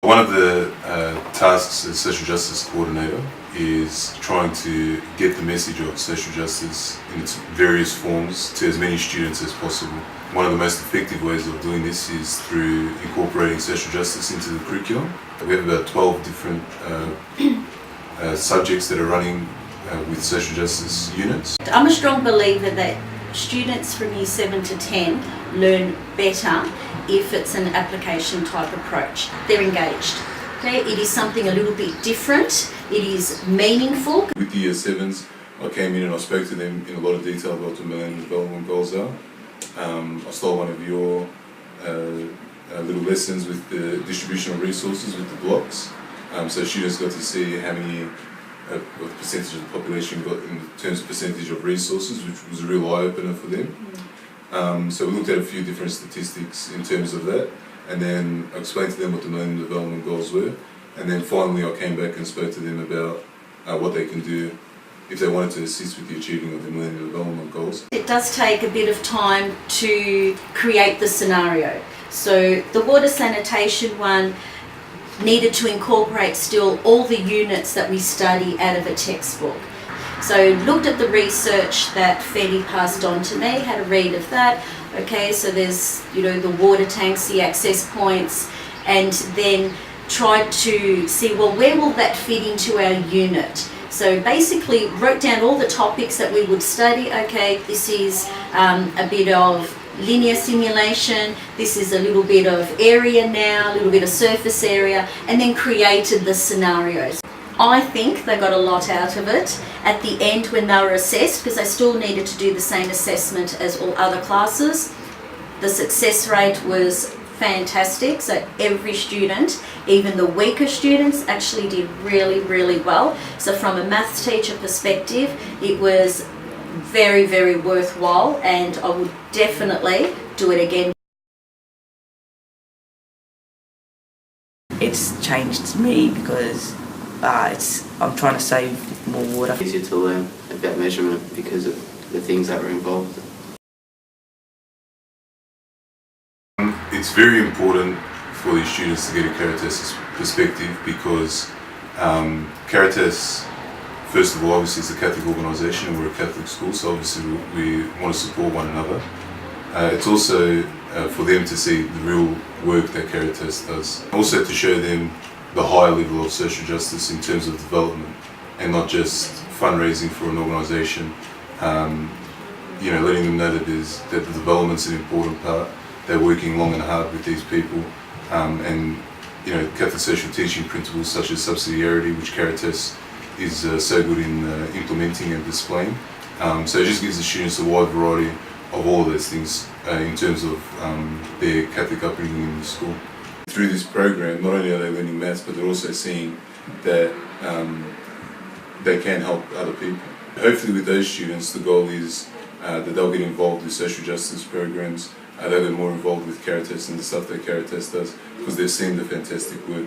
One of the tasks as social justice coordinator is trying to get the message of social justice in its various forms to as many students as possible. One of the most effective ways of doing this is through incorporating social justice into the curriculum. We have about 12 different subjects that are running with social justice units. I'm a strong believer that students from year 7 to 10 learn better if it's an application type approach. They're engaged. Okay? It is something a little bit different. It is meaningful. With the year 7s, I came in and I spoke to them in a lot of detail about what the Millennium Development Goals are. I stole one of your little lessons with the distribution of resources with the blocks. So students got to see how many what percentage of the population got in terms of percentage of resources, which was a real eye-opener for them. So we looked at a few different statistics in terms of that, and then I explained to them what the Millennium Development Goals were, and then finally I came back and spoke to them about what they can do if they wanted to assist with the achieving of the Millennium Development Goals. It does take a bit of time to create the scenario. So the water sanitation one needed to incorporate still all the units that we study out of a textbook. So looked at the research that Fedi passed on to me, had a read of that. Okay, so there's, you know, the water tanks, the access points, and then tried to see, well, where will that fit into our unit? So basically wrote down all the topics that we would study. Okay, this is a bit of linear simulation, this is a little bit of area now, a little bit of surface area, and then created the scenarios. I think they got a lot out of it at the end when they were assessed, because they still needed to do the same assessment as all other classes. The success rate was fantastic, so every student, even the weaker students, actually did really, really well. So from a maths teacher perspective, it was very, very worthwhile, and I would definitely do it again. It's changed me because I'm trying to save more water. It's easier to learn about measurement because of the things that were involved. It's very important for these students to get a Caritas perspective because Caritas, first of all, obviously it's a Catholic organisation and we're a Catholic school, so obviously we want to support one another. It's also for them to see the real work that Caritas does. Also to show them the high level of social justice in terms of development and not just fundraising for an organisation. You know, letting them know that the development's an important part. They're working long and hard with these people, and you know, Catholic social teaching principles such as subsidiarity, which Caritas is so good in implementing and displaying. So it just gives the students a wide variety of all of those things in terms of their Catholic upbringing in the school. Through this program, not only are they learning maths, but they're also seeing that they can help other people. Hopefully with those students, the goal is that they'll get involved with social justice programs, they'll get more involved with Caritas and the stuff that Caritas does, because they've seen the fantastic work